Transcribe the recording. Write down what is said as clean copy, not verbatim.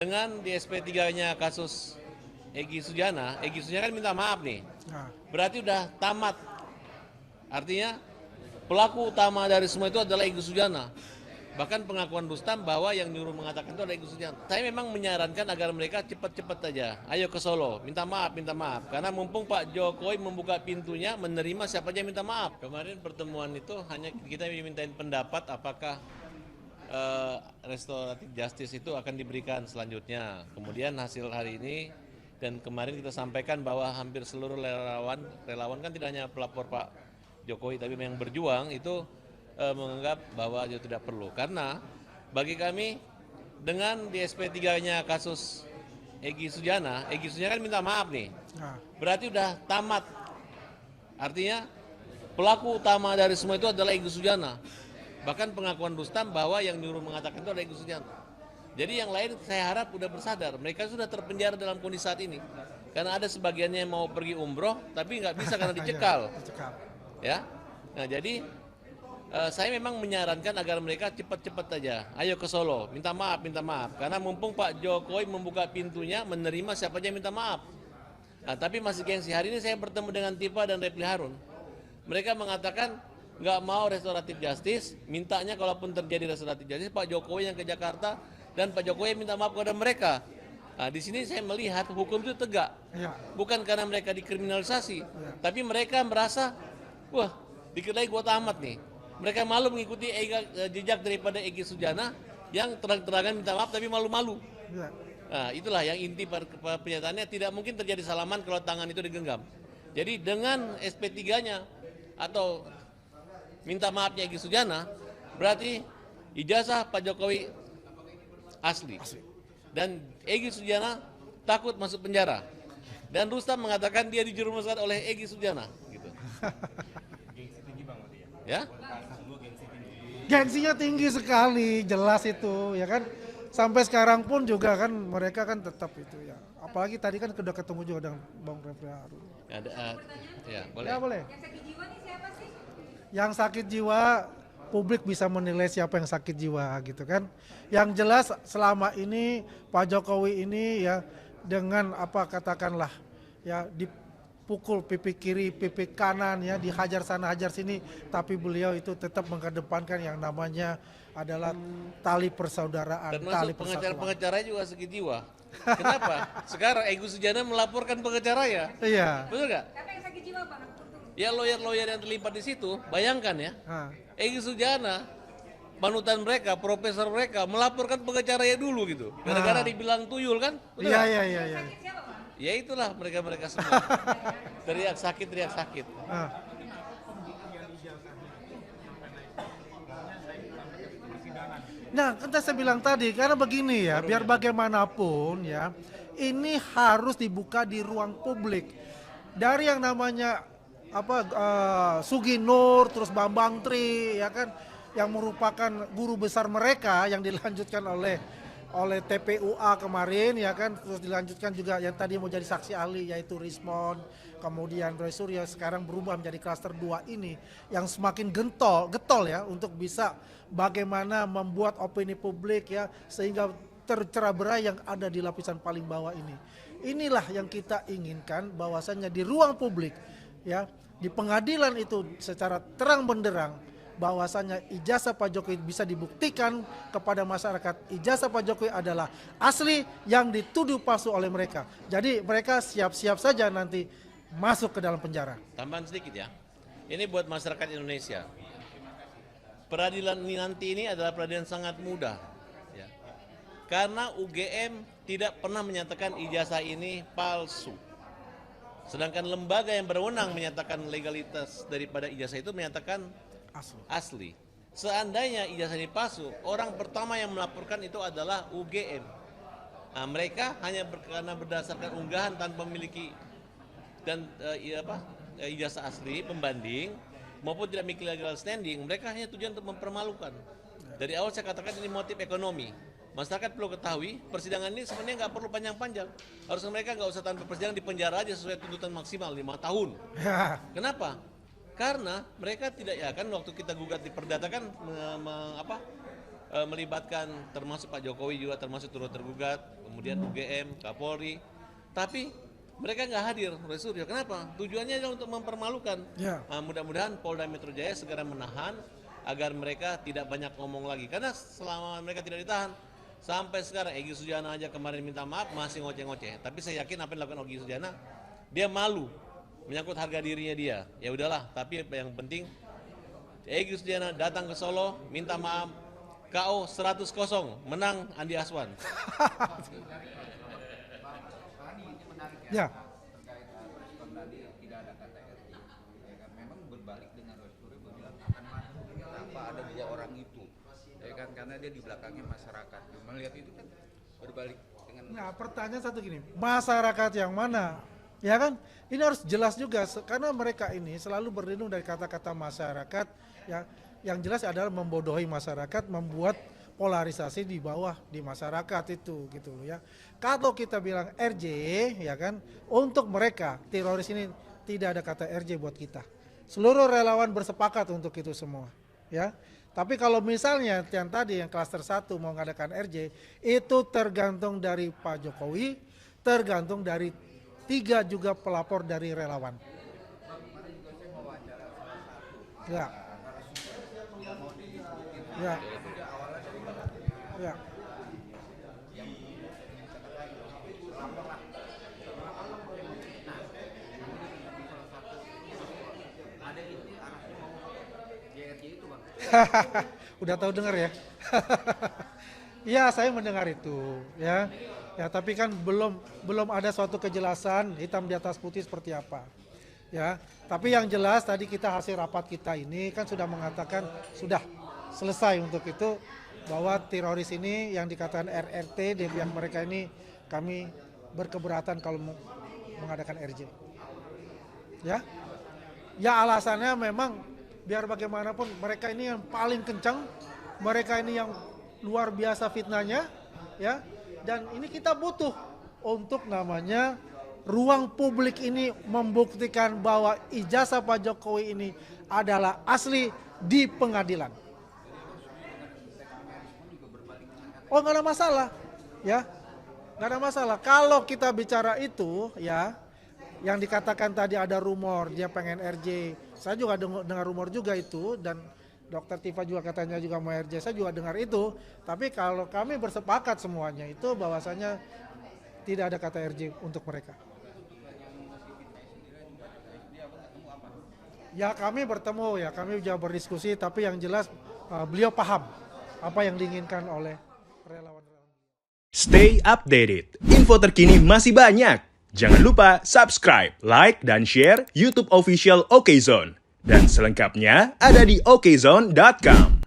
Dengan di SP3-nya kasus Egy Sujana kan minta maaf nih. Berarti udah tamat. Artinya pelaku utama dari semua itu adalah Egy Sujana. Bahkan pengakuan Rustam bahwa yang nyuruh mengatakan itu adalah Egy Sujana. Saya memang menyarankan agar mereka cepat-cepat aja. Ayo ke Solo, minta maaf. Karena mumpung Pak Jokowi membuka pintunya, menerima siapa aja minta maaf. Kemarin pertemuan itu hanya kita dimintain pendapat apakah restoratif justice itu akan diberikan selanjutnya. Kemudian hasil hari ini dan kemarin kita sampaikan bahwa hampir seluruh relawan kan tidak hanya pelapor Pak Jokowi tapi yang berjuang itu menganggap bahwa itu tidak perlu. Karena bagi kami dengan di SP3-nya kasus Egy Sujana kan minta maaf nih. Berarti udah tamat. Artinya pelaku utama dari semua itu adalah Egy Sujana. Bahkan pengakuan Rustam bahwa yang nyuruh mengatakan itu adalah Egy Sujana. Jadi yang lain saya harap sudah bersadar, mereka sudah terpenjara dalam kondisi saat ini. Karena ada sebagiannya yang mau pergi umroh, tapi nggak bisa karena dicekal. Ya, nah jadi saya memang menyarankan agar mereka cepat-cepat aja. Ayo ke Solo, minta maaf. Karena mumpung Pak Jokowi membuka pintunya, menerima siapa aja minta maaf. Nah, tapi masih gengsi. Hari ini saya bertemu dengan Tifa dan Refli Harun. Mereka mengatakan nggak mau restoratif justice, mintanya kalaupun terjadi restoratif justice, Pak Jokowi yang ke Jakarta dan Pak Jokowi minta maaf kepada mereka. Nah, di sini saya melihat hukum itu tegak, bukan karena mereka dikriminalisasi, tapi mereka merasa, wah, dikira gua tamat nih. Mereka malu mengikuti jejak daripada Egy Sujana yang terang-terangan minta maaf tapi malu-malu. Nah, itulah yang inti pernyataannya, tidak mungkin terjadi salaman kalau tangan itu digenggam. Jadi dengan SP3-nya atau minta maafnya Egy Sujana, berarti ijazah Pak Jokowi asli. Dan Egy Sujana takut masuk penjara. Dan Rustam mengatakan dia dijerumuskan oleh Egy Sujana. Gitu. Gengsi tinggi Bang Odi ya? Gengsinya tinggi sekali, jelas itu, ya kan. Sampai sekarang pun juga kan mereka kan tetap itu ya. Apalagi tadi kan sudah ketemu juga dengan Bang Refli Harun. Ya, boleh. Ya, boleh. Yang sakit jiwa nih siapa sih? Yang sakit jiwa, publik bisa menilai siapa yang sakit jiwa gitu kan. Yang jelas selama ini Pak Jokowi ini ya dengan apa katakanlah ya dipukul pipi kiri, pipi kanan ya, dihajar sana hajar sini, tapi beliau itu tetap mengedepankan yang namanya adalah tali persaudaraan, tali Termasuk persatuan. pengacara juga sakit jiwa. Kenapa? Sekarang Egy Sujana melaporkan pengacara ya. Iya. Betul nggak? Siapa yang sakit jiwa Bang? Ya lawyer-lawyer yang terlibat di situ, bayangkan ya. Egy Sujana, panutan mereka, profesor mereka melaporkan pengacaranya dulu gitu. Gara-gara dibilang tuyul kan? Betul nggak? Iya. Sakit siapa Bang? Ya itulah mereka-mereka semua. teriak sakit. Nah, kan saya bilang tadi, karena begini ya, biar bagaimanapun ya, ini harus dibuka di ruang publik. Dari yang namanya Sugi Nur, terus Bambang Tri, ya kan, yang merupakan guru besar mereka yang dilanjutkan oleh TPUA kemarin, ya kan, terus dilanjutkan juga yang tadi mau jadi saksi ahli yaitu Rismon, kemudian Roy Suryo, sekarang berubah menjadi klaster 2 ini yang semakin getol ya untuk bisa bagaimana membuat opini publik ya sehingga tercerah-berai yang ada di lapisan paling bawah ini. Inilah yang kita inginkan, bahwasannya di ruang publik ya, di pengadilan itu secara terang benderang bahwasannya ijazah Pak Jokowi bisa dibuktikan kepada masyarakat. Ijazah Pak Jokowi adalah asli yang dituduh palsu oleh mereka. Jadi mereka siap-siap saja nanti masuk ke dalam penjara. Tambahan sedikit ya. Ini buat masyarakat Indonesia. Peradilan nanti ini adalah peradilan sangat mudah. Ya. Karena UGM tidak pernah menyatakan ijazah ini palsu. Sedangkan lembaga yang berwenang menyatakan legalitas daripada ijazah itu menyatakan asli. Seandainya ijazah ini palsu, orang pertama yang melaporkan itu adalah UGM. Nah, mereka hanya karena berdasarkan unggahan tanpa memiliki dan ijazah asli pembanding maupun tidak memiliki legal standing, mereka hanya tujuan untuk mempermalukan. Dari awal saya katakan ini motif ekonomi. Masyarakat perlu ketahui, persidangan ini sebenarnya nggak perlu panjang-panjang. Harusnya mereka nggak usah tanpa persidangan, di penjara aja sesuai tuntutan maksimal 5 tahun. Kenapa? Karena mereka tidak, ya kan waktu kita gugat di perdata kan melibatkan termasuk Pak Jokowi juga termasuk turut tergugat, kemudian UGM, Kapolri, tapi mereka nggak hadir, Suryo. Kenapa? Tujuannya adalah untuk mempermalukan. Ya. Nah, mudah-mudahan Polda Metro Jaya segera menahan agar mereka tidak banyak ngomong lagi. Karena selama mereka tidak ditahan, sampai sekarang Egy Sujana aja kemarin minta maaf masih ngoceh-ngoceh. Tapi saya yakin apa yang dilakukan Egy Sujana, dia malu menyangkut harga dirinya dia. Ya udahlah, tapi yang penting Egy Sujana datang ke Solo, minta maaf, KO 100-0, menang Andi Aswan. Ya. Terkait respon tadi tidak ada kata RT, ya kan memang berbalik dengan Roy bilang akan maju tanpa ada dua orang itu, ya kan karena dia di belakangnya masyarakat. Melihat itu kan berbalik dengan. Nah, pertanyaan satu gini, masyarakat yang mana? Ya kan? Ini harus jelas juga karena mereka ini selalu berlindung dari kata-kata masyarakat ya. Yang jelas adalah membodohi masyarakat, membuat polarisasi di bawah di masyarakat itu gitu loh ya. Kalau kita bilang RJ ya kan, untuk mereka teroris ini tidak ada kata RJ buat kita. Seluruh relawan bersepakat untuk itu semua ya. Tapi kalau misalnya yang tadi yang klaster 1 mau mengadakan RJ, itu tergantung dari Pak Jokowi, tergantung dari 3 juga pelapor dari relawan. Ya. Ya. Ya. Udah tahu dengar ya? Iya, saya mendengar itu, ya. Ya, tapi kan belum ada suatu kejelasan hitam di atas putih seperti apa. Ya, tapi yang jelas tadi kita hasil rapat kita ini kan sudah mengatakan sudah selesai untuk itu bahwa teroris ini yang dikatakan RRT di pihak mereka ini kami berkeberatan kalau mengadakan RJ. Ya. Ya alasannya memang biar bagaimanapun mereka ini yang paling kencang, mereka ini yang luar biasa fitnahnya, ya. Dan ini kita butuh untuk namanya ruang publik ini membuktikan bahwa ijazah Pak Jokowi ini adalah asli di pengadilan. Oh nggak ada masalah, ya, nggak ada masalah. Kalau kita bicara itu, ya, yang dikatakan tadi ada rumor dia pengen RJ, saya juga dengar rumor juga itu dan Dokter Tifa juga katanya juga mau RJ, saya juga dengar itu. Tapi kalau kami bersepakat semuanya itu bahwasanya tidak ada kata RJ untuk mereka. Ya kami bertemu ya, kami juga berdiskusi, tapi yang jelas beliau paham apa yang diinginkan oleh relawan-relawan. Stay updated. Info terkini masih banyak. Jangan lupa subscribe, like, dan share YouTube official OKZone. Dan selengkapnya ada di okezone.com.